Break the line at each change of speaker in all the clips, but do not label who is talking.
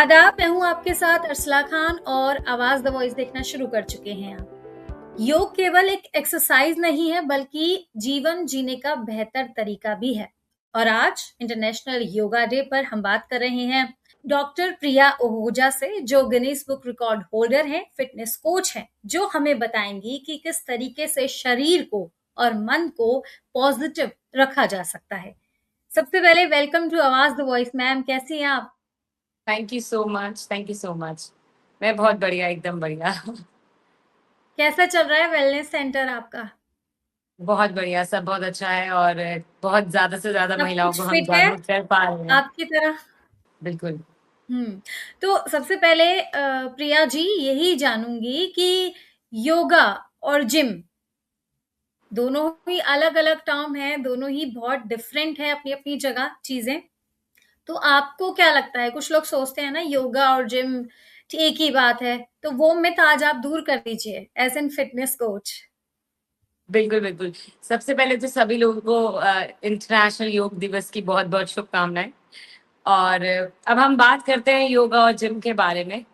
आदाब, मैं हूँ आपके साथ अरसला खान और आवाज द वॉइस देखना शुरू कर चुके हैं आप। योग केवल एक एक्सरसाइज नहीं है बल्कि जीवन जीने का बेहतर तरीका भी है। और आज इंटरनेशनल योगा डे पर हम बात कर रहे हैं डॉक्टर प्रिया ओहोजा से, जो गिनीज बुक रिकॉर्ड होल्डर हैं, फिटनेस कोच हैं, जो हमें बताएंगी कि किस तरीके से शरीर को और मन को पॉजिटिव रखा जा सकता है। सबसे पहले वेलकम टू आवाज द वॉइस मैम, कैसी हैं आप?
Thank you so much, thank you so much. मैं बहुत बढ़िया, एकदम बढ़िया।
कैसा चल रहा है वेलनेस सेंटर आपका?
बहुत बढ़िया, सब बहुत अच्छा है और बहुत ज़्यादा से ज़्यादा
सब
महिलाओं
कुछ
को हम
फिट है
जागरूक कर पा रहे हैं।
आपकी तरह?
बिल्कुल।
तो सबसे पहले प्रिया जी, यही जानूंगी कि योगा और जिम दोनों ही अलग-अलग टर्म है, दोनों ही बहुत डिफरेंट है अपनी-अपनी जगह चीजें। तो आपको क्या लगता है? कुछ लोग सोचते हैं ना योगा और जिम एक ही बात है, तो वो मिथ आज आप दूर कर दीजिए एज एन फिटनेस कोच।
बिल्कुल, बिल्कुल। सबसे पहले तो सभी लोगों को इंटरनेशनल योग दिवस की बहुत-बहुत शुभकामनाएँ। और अब हम बात करते हैं योगा और जिम के बारे में।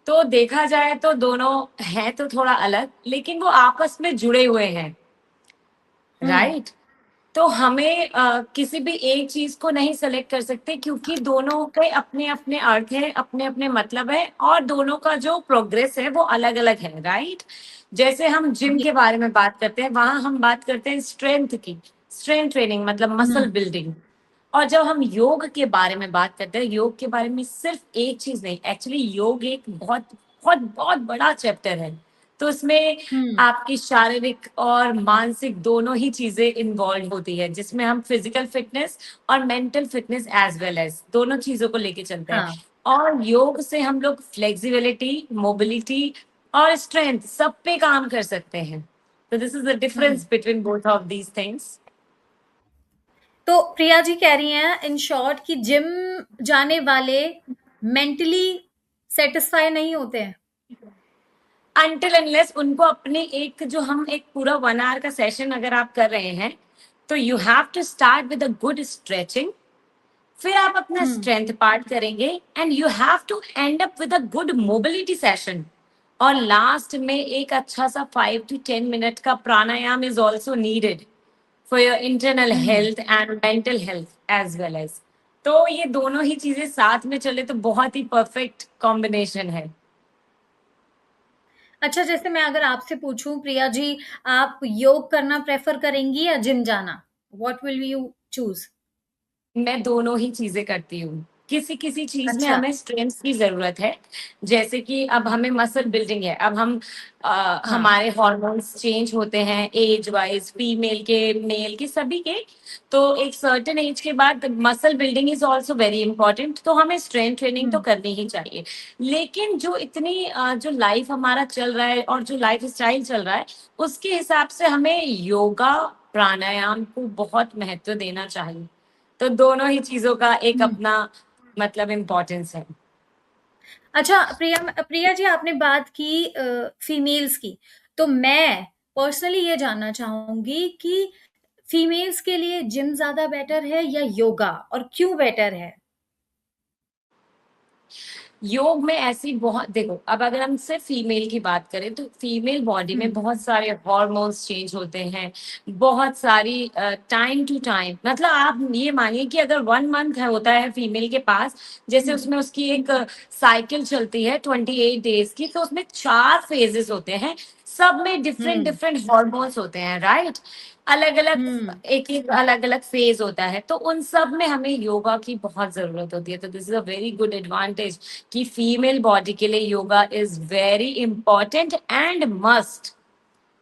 तो देखा जाए तो दोनों हैं तो थोड़ा अलग, लेकिन वो आपस में जुड़े हुए हैं,
हम्म।
राइट? तो हमें किसी भी एक चीज़ को नहीं सेलेक्ट कर सकते क्योंकि दोनों के अपने-अपने अर्थ हैं, अपने-अपने मतलब है और दोनों का जो प्रोग्रेस है वो अलग-अलग है, राइट? जैसे हम जिम
ये
के बारे में बात करते हैं, वहाँ हम बात करते हैं स्ट्रेंथ की, स्ट्रेंथ ट्रेनिंग मतलब
हम्म।
Muscle building. और जब हम योग के बारे में बात करते हैं, योग के बारे में सिर्फ एक चीज़ नहीं, एक्चुअली योग एक बहुत, बहुत, बहुत बड़ा चैप्टर है। तो उसमें
हम्म।
आपकी शारीरिक और मानसिक दोनों ही चीज़ें इन्वॉल्व होती है, जिसमें हम फिज़िकल फ़िटनेस और mental fitness as well as दोनों चीज़ों को लेके चलते हैं।
हाँ।
और योग से हम लोग फ्लेक्सिबिलिटी, मोबिलिटी और स्ट्रेंथ सब पे काम कर सकते हैं। तो this is the
hmm.
Difference between both of these things.
तो प्रिया जी कह रही हैं इन शॉर्ट कि जिम जाने वाले मेंटली सेटिस्फाई नहीं होते हैं।
अनटिल अनलेस उनको अपने एक जो हम एक पूरा 1 आवर का सेशन अगर आप कर रहे हैं, तो you have to start with a good stretching. फिर आप अपना
हम्म।
स्ट्रेंथ पार्ट करेंगे and you have to end up with a good mobility session. और लास्ट में एक अच्छा सा 5 to 10 मिनट का pranayama is also needed for your internal
hmm.
Health and mental health as well as. तो ये दोनों ही चीजें साथ में चले तो बहुत ही परफेक्ट कॉम्बिनेशन है।
अच्छा, जैसे मैं अगर आपसे पूछूं प्रिया जी, आप योग करना प्रेफर करेंगी या जिम जाना? What will you choose?
मैं दोनों ही चीज़ें करती हूँ। किसी-किसी चीज़ में
अच्छा।
हमें स्ट्रेंथ की ज़रूरत है। जैसे कि अब हमें मसल बिल्डिंग है, अब हम
हाँ।
हमारे हार्मोन्स चेंज होते हैं ऐज वाइज़, फीमेल के, मेल के, सभी के। तो एक सर्टेन ऐज के बाद muscle building is also very important, तो हमें स्ट्रेंथ ट्रेनिंग तो
हम्म।
करनी ही चाहिए। लेकिन जो इतनी जो लाइफ़ हमारा चल रहा है और जो लाइफ़स्टाइल चल रहा है, उसके हिसाब से हमें योगा, प्राणायाम को बहुत महत्व देना चाहिए। तो दोनों ही चीज़ों का एक
हम्म।
अपना मतलब इम्पोर्टेंस है।
अच्छा प्रिया, प्रिया जी आपने बात की फीमेल्स की, तो मैं पर्सनली ये जानना चाहूंगी कि फीमेल्स के लिए जिम ज्यादा बेटर है या योगा, और क्यों बेटर है?
योग में ऐसी बहुत देखो, अब अगर हम सिर्फ फीमेल की बात करें तो फीमेल बॉडी में
हम्म।
बहुत सारे हार्मोन्स चेंज होते हैं, बहुत सारी टाइम टू टाइम मतलब आप ये मानिए कि अगर 1 मंथ है होता है फीमेल के पास, जैसे
हम्म।
उसमें उसकी एक साइकिल चलती है 28 डेज़ की, तो उसमें 4 फेजेज़ होते हैं, सब में डिफरेंट
हम्म।
डिफरेंट हार्मोन्स होते हैं, राइट? अलग-अलग
हम्म।
एक-एक अलग-अलग फेज होता है, तो उन सब में हमें योगा की बहुत ज़रूरत होती है, तो this is a very good advantage कि फीमेल बॉडी के लिए yoga is very important and must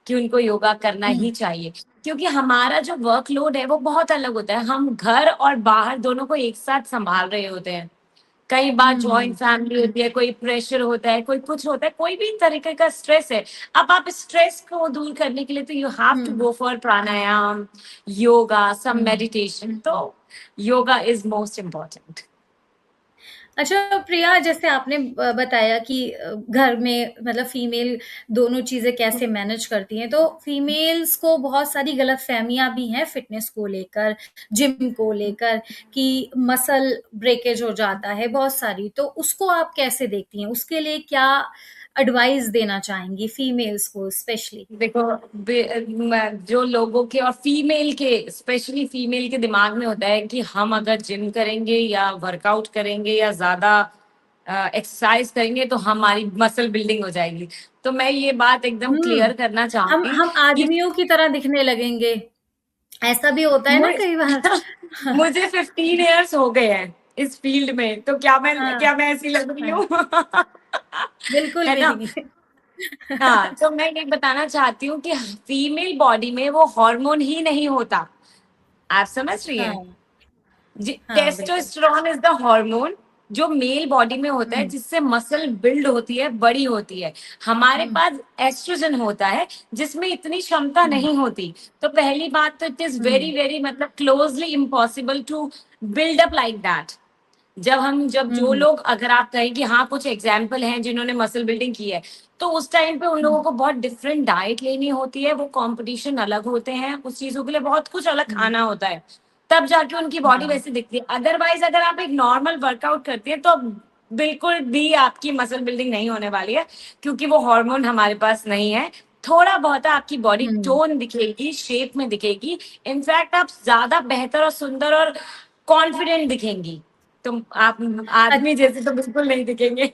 कि उनको योगा करना
हम्म।
ही चाहिए। क्योंकि हमारा जो वर्कलोड है वो बहुत अलग होता है, हम घर और बाहर दोनों को एक साथ संभाल रहे होते हैं। कई बार जॉइंट
हम्म।
फैमिली होती है, कोई प्रेशर होता है, कोई कुछ होता है, कोई भी तरीके का स्ट्रेस है। अब आप स्ट्रेस को दूर करने के लिए तो you have to
hmm.
Go for pranayama, yoga, some
hmm.
Meditation. तो योगा इज मोस्ट इम्पॉर्टेंट।
अच्छा प्रिया, जैसे आपने बताया कि घर में मतलब फीमेल दोनों चीजें कैसे मैनेज करती हैं, तो फीमेल्स को बहुत सारी गलतफहमियां भी हैं फिटनेस को लेकर, जिम को लेकर, कि मसल ब्रेकेज हो जाता है बहुत सारी, तो उसको आप कैसे देखती हैं? उसके लिए क्या एडवाइस देना चाहेंगी फीमेल्स को स्पेशली?
देखो, जो लोगों के और फीमेल के, स्पेशली फीमेल के दिमाग में होता है कि हम अगर जिम करेंगे या वर्कआउट करेंगे या ज्यादा एक्सरसाइज करेंगे तो हमारी मसल बिल्डिंग हो जाएगी। तो मैं ये बात एकदम
हम्म।
क्लियर करना
हम
चाहूंगी
हम
कि
आदमियों की तरह दिखने लगेंगे, ऐसा भी होता है ना
मुझे
कई बार।
मुझे 15 ईयर्स हो गए हैं इस फील्ड में, तो
हाँ।
क्या मैं ऐसी लग रही
हाँ,
हूँ?
बिल्कुल
है
भी
ना?
नहीं।
हाँ, तो मैं ये बताना चाहती हूँ कि फीमेल बॉडी में वो हार्मोन ही नहीं होता। आप समझ रही हैं?
हाँ। हाँ, बिल्कुल।
टेस्टोस्टेरोन इज द हार्मोन जो मेल बॉडी में होता है,
हम्म।
जिससे मसल बिल्ड होती है, बड़ी होती है। हमारे
हम्म।
पास एस्ट्रोजन होता है जिसमें इतनी क्षमता
हम्म।
नहीं होती। तो पहली बात तो it is very
hmm.
Very मतलब closely impossible to build up like that. जब जो
हम्म।
लोग, अगर आप कहें कि हाँ कुछ एग्जाम्पल हैं जिन्होंने मसल बिल्डिंग की है, तो उस टाइम पे उन लोगों
हम्म।
को बहुत डिफरेंट डाइट लेनी होती है, वो कंपटीशन अलग होते हैं, उस चीजों के लिए बहुत कुछ अलग
हम्म।
खाना होता है, तब जाके उनकी बॉडी
हाँ।
वैसे दिखती है। अदरवाइज अगर आप एक नॉर्मल वर्कआउट करते हैं तो बिल्कुल भी आपकी मसल बिल्डिंग नहीं होने वाली है, क्योंकि वो हार्मोन हमारे पास नहीं है। थोड़ा बहुत आपकी बॉडी
हम्म।
टोन दिखेगी, शेप में दिखेगी। इनफैक्ट आप ज्यादा बेहतर और सुंदर और कॉन्फिडेंट दिखेंगी। तुम आप आदमी जैसे तो बिल्कुल नहीं दिखेंगे।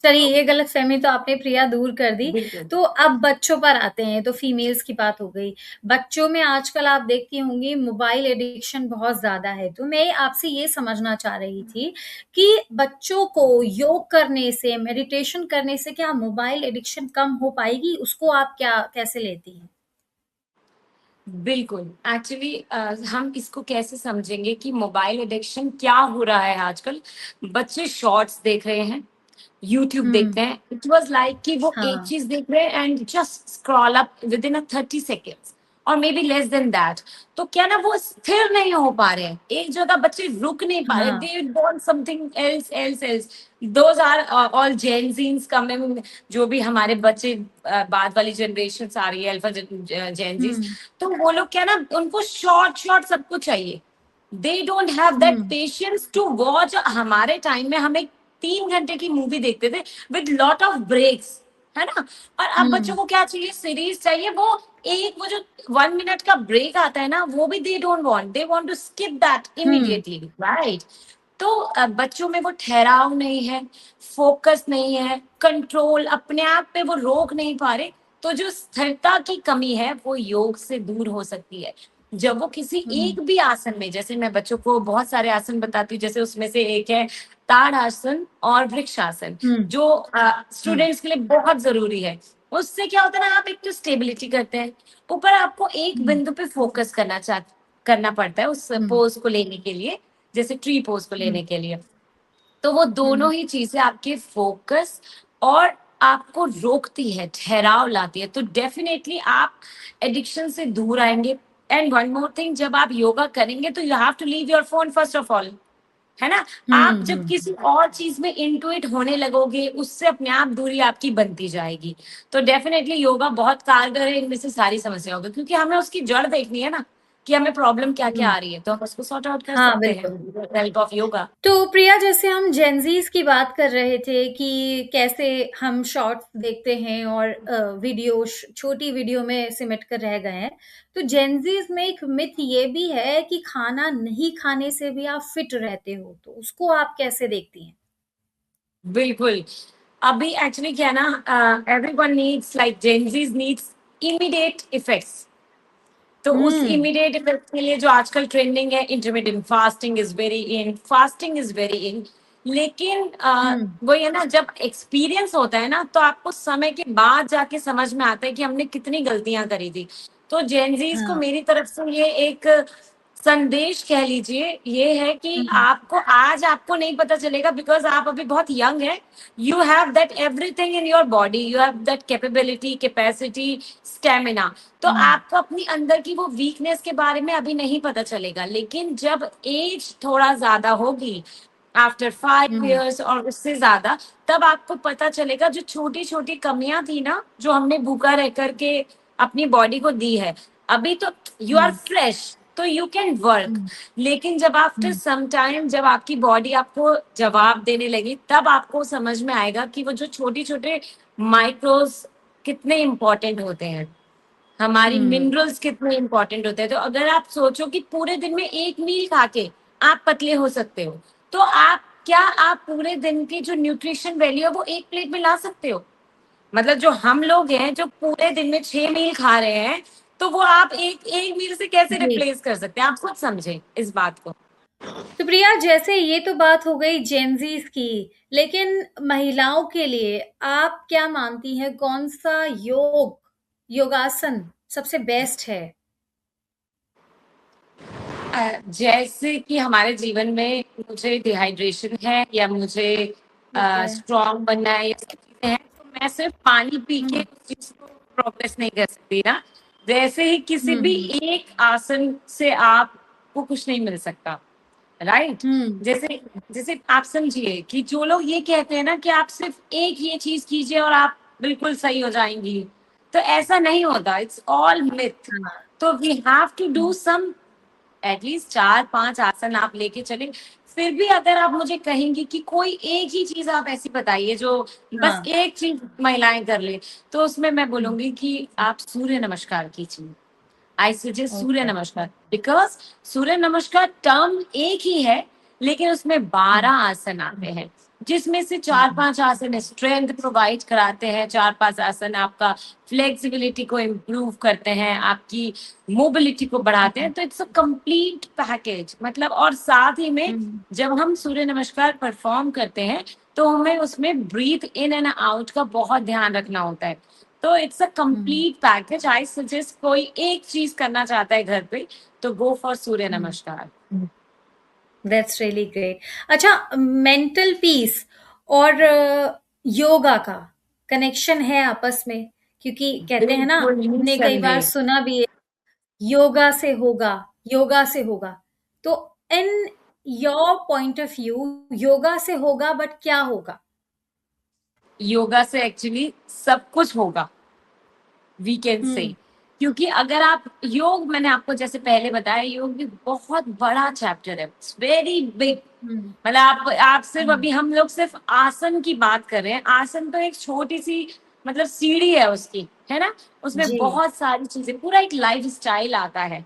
चलिए, ये गलतफहमी तो आपने प्रिया दूर कर दी।
बिल्कुल।
तो अब बच्चों पर आते हैं, तो फीमेल्स की बात हो गई। बच्चों में आजकल आप देखती होंगी मोबाइल एडिक्शन बहुत ज्यादा है, तो मैं आपसे ये समझना चाह रही थी कि बच्चों को योग करने से, मेडिटेशन करने से क्या मोबाइल एडिक्शन कम हो पाएगी? उसको आप क्या कैसे लेती हैं?
बिल्कुल। एक्चुअली हम इसको कैसे समझेंगे कि मोबाइल एडिक्शन क्या हो रहा है आजकल? बच्चे शॉर्ट्स देख रहे हैं, यूट्यूब
हम्म।
देखते हैं। इट वाज लाइक कि वो एक
हाँ।
चीज देख रहे हैं and just scroll up within a 30 seconds और maybe less than that. तो क्या ना, वो स्थिर नहीं हो पा रहे हैं एक जगह, बच्चे रुक नहीं पा रहे,
हाँ।
They want something else else else. Those are all Gen Zs coming, जो भी हमारे बच्चे बाद वाली जनरेशन आ रही है, अल्फा जेनजीज।
हम्म।
तो वो लोग क्या ना, उनको शॉर्ट शॉर्ट सब कुछ चाहिए। They don't have that
hmm.
Patience to watch. हमारे टाइम में हम एक 3 घंटे की मूवी देखते थे विद लॉट ऑफ ब्रेक्स, है ना? और अब बच्चों
हम्म।
को क्या चाहिए? सीरीज चाहिए। वो जो 1 मिनट का ब्रेक आता है ना, वो भी they don't want, they want to skip that
hmm.
Immediately, right? तो बच्चों में वो ठहराव नहीं है, फोकस नहीं है, कंट्रोल अपने आप पे वो रोक नहीं पा रहे। तो जो स्थिरता की कमी है वो योग से दूर हो सकती है। जब वो किसी
हम्म।
एक भी आसन में, जैसे मैं बच्चों को बहुत सारे आसन बताती हूँ, जैसे उसमें से एक है ताड़ आसन और वृक्ष आसन,
हम्म।
जो
हम्म।
स्टूडेंट्स के लिए बहुत जरूरी है। उससे क्या होता है ना, आप एक तो स्टेबिलिटी करते हैं, ऊपर आपको एक
हम्म।
बिंदु पे फोकस करना पड़ता है उस
हम्म।
पोज को लेने के लिए, जैसे ट्री पोज को
हम्म।
लेने के लिए। तो वो
हम्म।
दोनों ही चीजें आपके फोकस और आपको रोकती है, ठहराव लाती है। तो डेफिनेटली आप एडिक्शन से दूर आएंगे। एंड वन मोर थिंग, जब आप योगा करेंगे तो you have to leave your phone first of all, है ना? आप जब
हम्म।
किसी और चीज में इंटुइट होने लगोगे, उससे अपने आप दूरी आपकी बनती जाएगी। तो डेफिनेटली योगा बहुत कारगर है इनमें से सारी समस्याओं का, क्योंकि हमें उसकी जड़ देखनी है ना, कि हमें प्रॉब्लम क्या क्या
हम्म।
आ रही है, तो हम उसको सॉर्ट आउट कर
हाँ,
सकते हैं
बिल्कुल।
Help of yoga.
तो प्रिया, जैसे हम जेनजीज की बात कर रहे थे कि कैसे हम शॉर्ट्स देखते हैं और वीडियो, छोटी वीडियो में सिमट कर रह गए हैं, तो जेनजीज में एक मिथ ये भी है कि खाना नहीं खाने से भी आप फिट रहते हो, तो उसको आप कैसे देखती हैं?
बिल्कुल। अभी एक्चुअली क्या है ना, everyone needs, like Gen Zs needs immediate effects. तो उस
हम्म।
इमीडिएट इफेक्ट के लिए जो आजकल ट्रेंडिंग है, intermediate fasting is very in, fasting is very in. लेकिन
हम्म।
वो ये ना, जब एक्सपीरियंस होता है ना, तो आपको समय के बाद जाके समझ में आता है कि हमने कितनी गलतियां करी थी। तो जेनजीज को
हाँ।
मेरी तरफ से ये एक संदेश कह लीजिए, ये है कि
हम्म।
आपको आज आपको नहीं पता चलेगा, बिकॉज आप अभी बहुत यंग है। You have that everything in your body, you have that capability, capacity, stamina. तो
हम्म।
आपको अपनी अंदर की वो वीकनेस के बारे में अभी नहीं पता चलेगा, लेकिन जब एज थोड़ा ज्यादा होगी, आफ्टर 5
हम्म।
इयर्स और उससे ज्यादा, तब आपको पता चलेगा जो छोटी छोटी कमियां थी ना, जो हमने भूखा रह करके अपनी बॉडी को दी है, अभी तो यू आर
हम्म।
फ्रेश, तो यू कैन वर्क।
हम्म।
लेकिन जब आफ्टर
हम्म।
सम टाइम, जब आपकी बॉडी आपको जवाब देने लगी, तब आपको समझ में आएगा कि वो जो छोटे छोटे माइक्रोस कितने इंपॉर्टेंट होते हैं, हमारी
हम्म।
मिनरल्स कितने इंपॉर्टेंट होते हैं। तो अगर आप सोचो कि पूरे दिन में एक मील खा के आप पतले हो सकते हो, तो आप पूरे दिन की जो न्यूट्रिशन वैल्यू है वो एक प्लेट में ला सकते हो? मतलब जो हम लोग हैं जो पूरे दिन में 6 मील खा रहे हैं, तो वो आप एक एक मील से कैसे
जी।
रिप्लेस कर सकते हैं? आप खुद समझे इस बात को।
तो प्रिया, जैसे ये तो बात हो गई जेनजीज की, लेकिन महिलाओं के लिए आप क्या मानती हैं, कौन सा योगासन सबसे बेस्ट है?
जैसे कि हमारे जीवन में मुझे डिहाइड्रेशन है या मुझे
ठीक है।
स्ट्रांग बनना है, ये सब चीजें हैं, तो मैं सिर्फ पानी पी के
हम्म।
उस चीज को प्रोग्रेस नहीं कर सकती ना। वैसे ही किसी भी
हम्म।
एक आसन से आपको कुछ नहीं मिल सकता, राइट?
हम्म।
जैसे जैसे आप समझिए कि जो लोग ये कहते हैं ना कि आप सिर्फ एक ये चीज कीजिए और आप बिल्कुल सही हो जाएंगी, तो ऐसा नहीं होता, इट्स ऑल मिथ।
हाँ।
तो we have to do
hmm.
Some at least 4-5 आसन आप लेके चले। फिर भी अगर आप मुझे कहेंगे कि कोई एक ही चीज आप ऐसी बताइए जो बस
हाँ।
एक चीज महिलाएं कर ले, तो उसमें मैं
हम्म।
बोलूंगी कि आप सूर्य नमस्कार कीजिए। I suggest Surya
okay.
नमस्कार, बिकॉज सूर्य नमस्कार टर्म एक ही है, लेकिन उसमें 12
हम्म।
आसन आते हैं, जिसमें से चार
हम्म।
पांच आसन स्ट्रेंथ प्रोवाइड कराते हैं, 4-5 आसन आपका फ्लेक्सिबिलिटी को इम्प्रूव करते हैं, आपकी मोबिलिटी को बढ़ाते हैं। तो इट्स अ कंप्लीट पैकेज, मतलब। और साथ ही में
हम्म।
जब हम सूर्य नमस्कार परफॉर्म करते हैं, तो हमें उसमें ब्रीथ इन एंड आउट का बहुत ध्यान रखना होता है। तो it's a
hmm.
Complete package. I suggest कोई एक चीज करना चाहता है घर पे, तो गो फॉर सूर्य नमस्कार।
That's really great. अच्छा, मेंटल पीस और योगा का कनेक्शन है आपस में? क्योंकि कहते हैं ना,
बिल्कुल
हमने कई बार
निसंदेह।
सुना भी है, योगा से होगा, योगा से होगा। तो in your point of view, yoga से होगा बट क्या होगा?
योगा से एक्चुअली सब कुछ होगा, वी कैन से।
हम्म।
क्योंकि अगर आप योग, मैंने आपको जैसे पहले बताया, योग भी बहुत बड़ा चैप्टर है, इट्स वेरी बिग।
हम्म।
मतलब आप सिर्फ,
हम्म।
अभी हम लोग सिर्फ आसन की बात कर रहे हैं। आसन तो एक छोटी सी, मतलब सीढ़ी है उसकी, है ना? उसमें
जी।
बहुत सारी चीजें, पूरा एक लाइफ स्टाइल आता है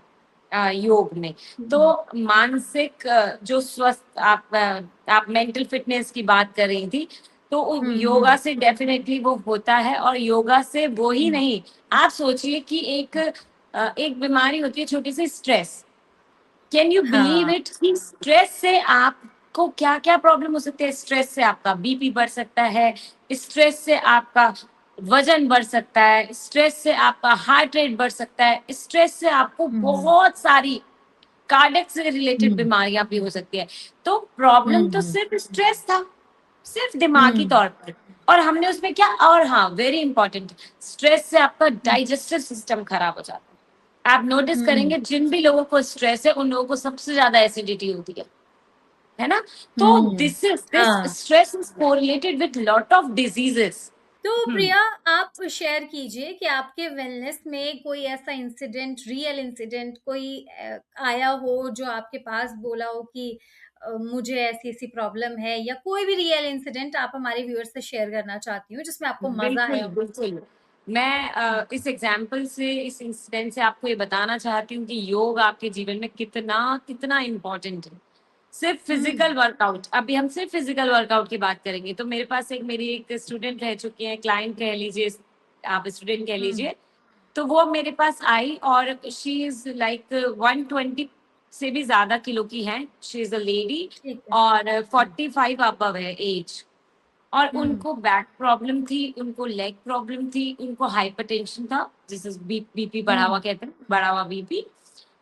योग में। तो
हम्म।
मानसिक जो स्वस्थ, आप मेंटल फिटनेस की बात कर रही थी, तो योगा
हम्म।
से डेफिनेटली वो होता है। और योगा से वो ही
हम्म।
नहीं, आप सोचिए कि एक बीमारी होती है छोटी सी, स्ट्रेस। कैन यू बिलीव
हाँ।
इट कि स्ट्रेस से आपको क्या क्या प्रॉब्लम हो सकती है? स्ट्रेस से आपका बीपी बढ़ सकता है, स्ट्रेस से आपका वजन बढ़ सकता है, स्ट्रेस से आपका हार्ट रेट बढ़ सकता है, स्ट्रेस से आपको
हम्म।
बहुत सारी कार्डियक से रिलेटेड
हम्म।
बीमारियां भी हो सकती है। तो प्रॉब्लम तो
हम्म।
सिर्फ स्ट्रेस था, सिर्फ दिमागी
हम्म।
तौर पर। और हमने उसमें क्या, और हाँ, वेरी इंपॉर्टेंट, स्ट्रेस से आपका डाइजेस्टिव सिस्टम खराब हो जाता है। आप नोटिस
हम्म।
करेंगे जिन भी लोगों को स्ट्रेस है, उन लोगों को सबसे ज्यादा एसिडिटी होती है ना? तो
हम्म।
दिस
हाँ।
Stress is correlated with lot of diseases.
तो प्रिया, आप शेयर कीजिए कि आपके वेलनेस में कोई ऐसा इंसिडेंट, रियल इंसिडेंट कोई आया हो जो आपके पास बोला हो कि मुझे ऐसी ऐसी प्रॉब्लम है, या कोई भी रियल इंसिडेंट आप हमारे व्यूअर्स से शेयर करना चाहती हूँ जिसमें आपको मजा
बिल्कुल
आया हो?
बिल्कुल। मैं इस एग्जाम्पल से, इस इंसिडेंट से आपको ये बताना चाहती हूँ कि योग आपके जीवन में कितना कितना इम्पोर्टेंट है। सिर्फ
हम्म।
फिजिकल वर्कआउट, अभी हम सिर्फ फिजिकल वर्कआउट की बात करेंगे, तो मेरे पास मेरी एक स्टूडेंट रह चुकी है, क्लाइंट कह लीजिए, आप स्टूडेंट कह
हम्म।
लीजिए। तो वो मेरे पास आई और शी इज लाइक 120 से भी ज्यादा किलो की है, शी इज अ लेडी।
ठीक है।
और 45 अबव है एज। और
हम्म।
उनको बैक प्रॉब्लम थी, उनको लेग प्रॉब्लम थी, उनको हाइपरटेंशन था, जिसे बीपी बढ़ा हुआ
हम्म।
कहते हैं, बढ़ा हुआ बीपी।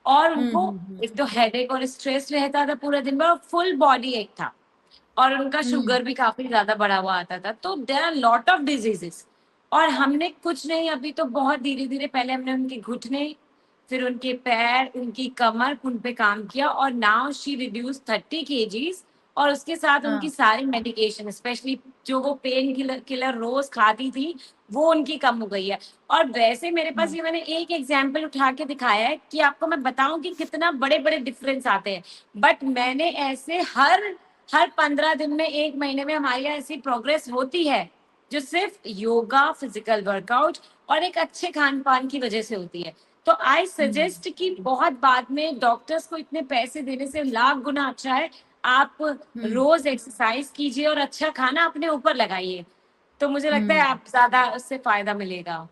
और उनको
हम्म।
एक तो हेडेक और स्ट्रेस रहता था पूरा दिन भर, और फुल बॉडी एक था। और उनका
हम्म।
शुगर भी काफी ज्यादा बढ़ा हुआ आता था। तो there are lot of diseases. और हमने कुछ नहीं, अभी तो बहुत धीरे धीरे, पहले हमने उनके घुटने, फिर उनके पैर, उनकी कमर, उन पे काम किया, और नाउ शी रिड्यूस 30 kgs। और उसके साथ उनकी
हाँ,
सारी मेडिकेशन, स्पेशली जो वो पेन किलर किलर रोज खाती थी, वो उनकी कम हो गई है। और वैसे मेरे पास
हाँ,
ये मैंने एक एग्जाम्पल उठा के दिखाया है कि आपको मैं बताऊं कि कितना बड़े बड़े डिफरेंस आते हैं। बट मैंने ऐसे हर हर 15 दिन में, 1 महीने में हमारे यहाँ ऐसी प्रोग्रेस होती है, जो सिर्फ योगा, फिजिकल वर्कआउट और एक अच्छे खान पान की वजह से होती है। तो आई
हुँ,
सजेस्ट कि बहुत बाद में डॉक्टर्स को इतने पैसे देने से लाख गुना अच्छा है आप
हुँ,
रोज एक्सरसाइज कीजिए और अच्छा खाना अपने ऊपर लगाइए। तो मुझे लगता है
हुँ।
आप ज्यादा उससे फायदा मिलेगा।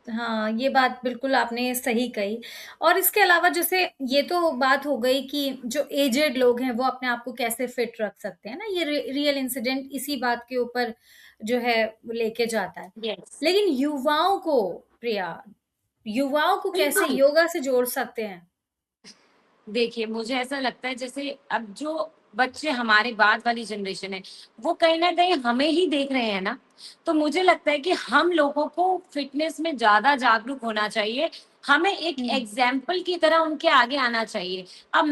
हाँ, ये बात बिल्कुल आपने सही कही और इसके अलावा जैसे ये तो बात हो गई कि जो एजेड लोग हैं, वो अपने आप को कैसे फिट रख सकते हैं ना, ये रियल इंसिडेंट इसी बात के ऊपर जो है वो लेके जाता है।
यस,
लेकिन युवाओं को प्रिया, युवाओं को कैसे
बिल्कुल।
योगा से जोड़ सकते हैं?
देखिए, मुझे ऐसा लगता है जैसे अब जो बच्चे हमारे बाद वाली जनरेशन है, वो कहीं न कहीं हमें ही देख रहे हैं ना, तो मुझे लगता है कि हम लोगों को फ़िटनेस में ज़्यादा जागरूक होना चाहिए। हमें एक
हुँ,
एग्ज़ाम्पल की तरह उनके आगे आना चाहिए। अब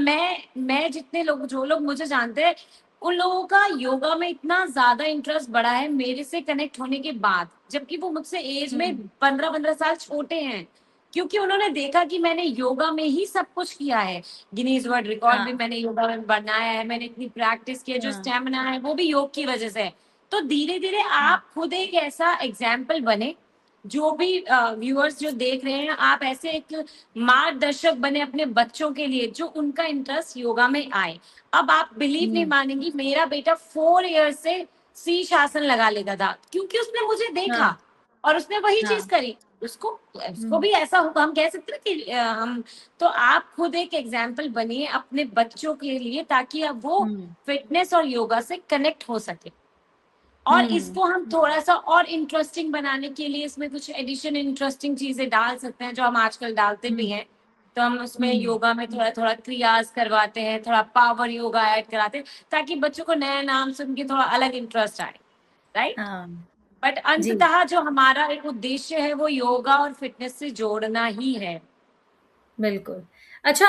मैं जितने लोग जो लोग मुझे जानते हैं, उन लोगों का योगा में इतना ज़्यादा इंटरेस्ट बढ़ा है मेरे से कनेक्ट होने के बाद, जबकि वो मुझसे ऐज में
हुँ,
15-15 साल छोटे हैं। क्योंकि उन्होंने देखा कि मैंने योगा में ही सब कुछ किया है। गिनीज़ वर्ल्ड रिकॉर्ड भी
हाँ,
मैंने योगा में बनाया है, मैंने इतनी प्रैक्टिस की है, जो
हाँ,
स्टैमिना है वो भी योग की वजह से है। तो धीरे-धीरे
हुँ,
आप खुद एक ऐसा एग्ज़ाम्पल बने, जो भी व्यूअर्स जो देख रहे हैं, आप ऐसे एक मार्गदर्शक बने अपने बच्चों के लिए, जो उनका इंटरेस्ट योगा में आए। अब आप बिलीव नहीं
हुँ,
मानेंगी, मेरा बेटा 4 इयर्स से शीर्षासन लगा लेता था, क्योंकि उसने मुझे
हाँ,
देखा और उसने वही चीज़
हाँ,
करी। उसको उसको
हुँ,
भी ऐसा होगा, हम कह सकते हैं कि हम, तो आप खुद एक एग्जाम्पल बनिए अपने बच्चों के लिए, ताकि अब वो
हुँ,
फिटनेस और योगा से कनेक्ट हो सके। और
हुँ,
इसको हम थोड़ा-सा और इंटरेस्टिंग बनाने के लिए इसमें कुछ एडिशन इंटरेस्टिंग चीज़ें डाल सकते हैं, जो हम आजकल डालते भी
हुँ,
हैं। तो हम उसमें
हुँ,
योगा में थोड़ा-थोड़ा क्रियाज़ करवाते हैं, थोड़ा पावर योगा ऐड कराते हैं, ताकि बच्चों को नया नाम सुन के थोड़ा अलग इंटरेस्ट आए, राइट?
हाँ,
बट
जी।
अंततः जो हमारा एक उद्देश्य है, वो योगा और फिटनेस से जोड़ना ही है।
बिल्कुल। अच्छा,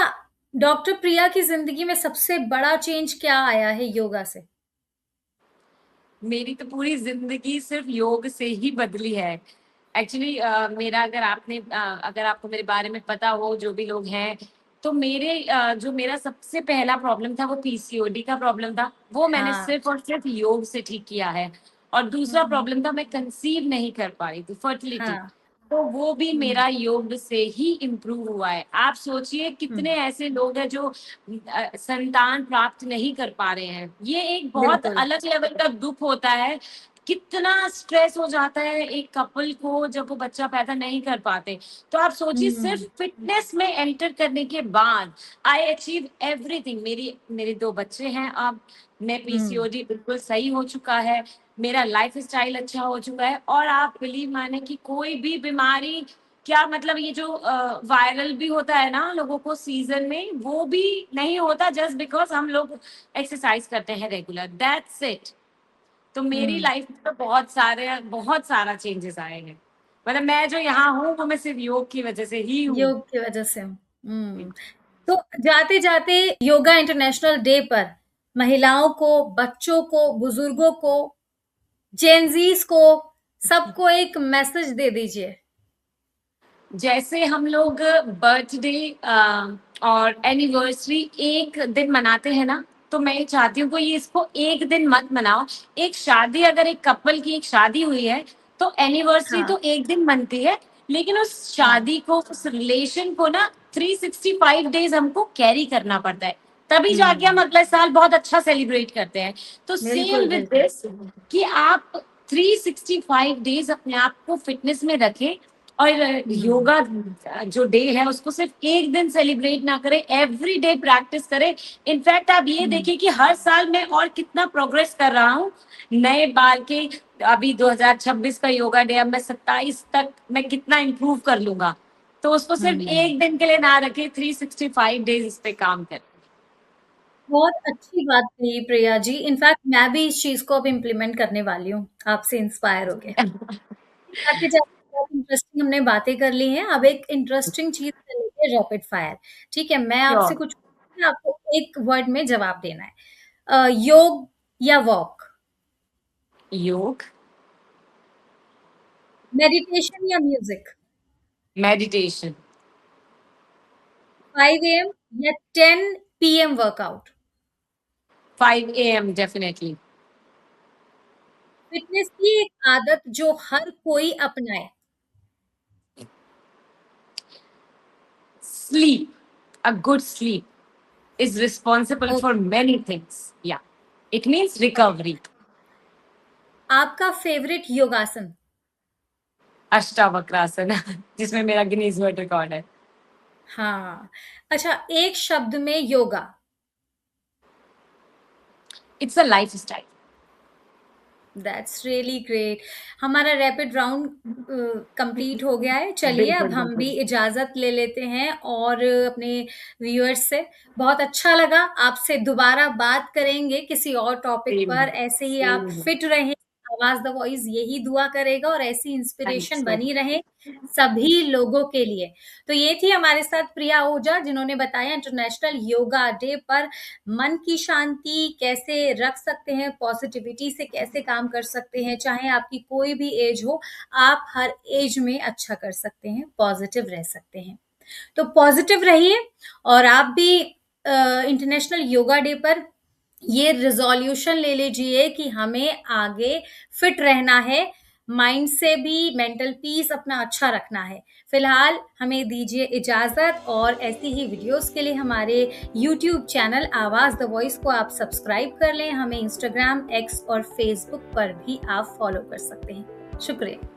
डॉक्टर प्रिया की ज़िंदगी में सबसे बड़ा चेंज क्या आया है योगा से?
मेरी तो पूरी ज़िंदगी सिर्फ़ योग से ही बदली है। एक्चुअली मेरा अगर आपको मेरे बारे में पता हो, जो भी लोग हैं, तो जो मेरा सबसे पहला प्रॉब्लम था वो पीसीओडी का प्रॉब्लम था। वो मैंने
हाँ।
सिर्फ़ और सिर्फ़ योग से ठीक किया है। और दूसरा
हुँ,
प्रॉब्लम था, मैं कंसीव नहीं कर पा रही थी, फर्टिलिटी।
हाँ।
तो वो भी
हुँ,
मेरा योग से ही इम्प्रूव हुआ है। आप सोचिए
हुँ,
कितने ऐसे लोग हैं जो संतान प्राप्त नहीं कर पा रहे हैं। ये एक बहुत
बिल्कुल।
अलग लेवल का दुःख होता है। कितना स्ट्रेस हो जाता है एक कपल को जब वो बच्चा पैदा नहीं कर पाते। तो आप सोचिए सिर्फ
हुँ,
फिटनेस में एंटर करने के बाद आई अचीव एवरीथिंग। मेरी मेरे 2 बच्चे हैं अब, मैं
हुँ,
पीसीओडी बिल्कुल सही हो चुका है, मेरा लाइफ़स्टाइल अच्छा हो चुका है, और आप बिलीव माने कि कोई भी बीमारी, क्या मतलब ये जो वायरल भी होता है ना लोगों को सीज़न में, वो भी नहीं होता, जस्ट बिकॉज़ हम लोग एक्सरसाइज करते हैं रेगुलर, दैट्स इट। तो मेरी
हुँ।
लाइफ में तो बहुत सारा चेंजेस आए हैं। मतलब मैं जो यहाँ हूँ वो मैं सिर्फ़ योग की वज़ह से ही हूँ।
योग की वज़ह से। हुँ। तो जाते-जाते योगा इंटरनेशनल डे पर महिलाओं को, बच्चों को, बुजुर्गों को, जेन ज़ीज़ को, सबको एक मैसेज दे दीजिए।
जैसे हम लोग बर्थडे और एनिवर्सरी एक दिन मनाते हैं ना, तो मैं ये चाहती हूँ कोई इसको एक दिन मत मनाओ। एक शादी, अगर एक कपल की एक शादी हुई है, तो एनिवर्सरी
हाँ,
तो एक दिन मनती है, लेकिन उस
हाँ।
शादी को, उस रिलेशन को ना 365 डेज़ हमको कैरी करना पड़ता है। तभी जाके हम
हुँ।
अगले साल बहुत अच्छा सेलिब्रेट करते हैं। तो सेम
बिल्कुल,
विद
बिल्कुल।
दिस, कि आप 365 डेज़ अपने आप को फिटनेस में रखें, और
हुँ,
योगा जो डे है उसको सिर्फ एक दिन सेलिब्रेट ना करें, एवरी डे प्रैक्टिस करें। इनफैक्ट आप ये
हुँ,
देखिए कि हर साल मैं और कितना प्रोग्रेस कर रहा हूँ। नए बार के, अभी 2026 का योगा डे, अब मैं 27 तक मैं कितना इम्प्रूव कर लूंगा। तो उसको सिर्फ
हुँ।
एक दिन के लिए ना रखें, 365 डेज इस पे काम करें।
बहुत अच्छी बात कही प्रिया जी। इनफैक्ट मैं भी इस चीज़ को अब इम्प्लीमेंट करने वाली हूँ, आपसे इंस्पायर होके। जाते-जाते बहुत इंटरेस्टिंग हमने बातें कर ली हैं, अब एक इंटरेस्टिंग चीज़ कर लेते हैं रैपिड फायर। ठीक है? मैं आपसे
श्योर।
कुछ पूछूँगी, आपको एक वर्ड में जवाब देना है। योग या वॉक?
योग,
मेडिटेशन या म्यूजिक?
मेडिटेशन,
5 एएम या 10 PM workout?
5 a.m. Definitely.
Fitness की एक आदत जो हर कोई अपनाए?
Sleep, a good sleep is responsible for
okay,
many things. Yeah, it means recovery.
आपका फेवरेट योगासन?
अष्टावक्रासन जिसमें मेरा गिनीज वर्ल्ड रिकॉर्ड है।
हाँ, अच्छा, एक शब्द में yoga?
It's a lifestyle.
That's really great. हमारा रैपिड राउंड कंप्लीट हो गया है। चलिए अब
बिल्कुल
हम भी
बिल्कुल।
इजाज़त ले लेते हैं और अपने व्यूअर्स से। बहुत अच्छा लगा, आपसे दोबारा बात करेंगे किसी और टॉपिक
सेम
पर। ऐसे ही आप
सेम।
फिट रहें, आवाज़ द वॉइस यही दुआ करेगा और ऐसी
थैंक यू
इंस्पिरेशन
सो
बनी
मच।
रहे सभी लोगों के लिए। तो ये थी हमारे साथ प्रिया ओझा, जिन्होंने बताया इंटरनेशनल योगा डे पर मन की शांति कैसे रख सकते हैं, पॉजिटिविटी से कैसे काम कर सकते हैं, चाहे आपकी कोई भी एज हो, आप हर एज में अच्छा कर सकते हैं, पॉजिटिव रह सकते हैं। तो पॉजिटिव रहिए और आप भी इंटरनेशनल योगा डे पर ये रिज़ॉल्यूशन ले लीजिए कि हमें आगे फिट रहना है, माइंड से भी मेंटल पीस अपना अच्छा रखना है। फिलहाल हमें दीजिए इजाज़त और ऐसी ही वीडियोज़ के लिए हमारे यूट्यूब चैनल आवाज़ द वॉइस को आप सब्सक्राइब कर लें। हमें इंस्टाग्राम, एक्स और फेसबुक पर भी आप फॉलो कर सकते हैं। शुक्रिया।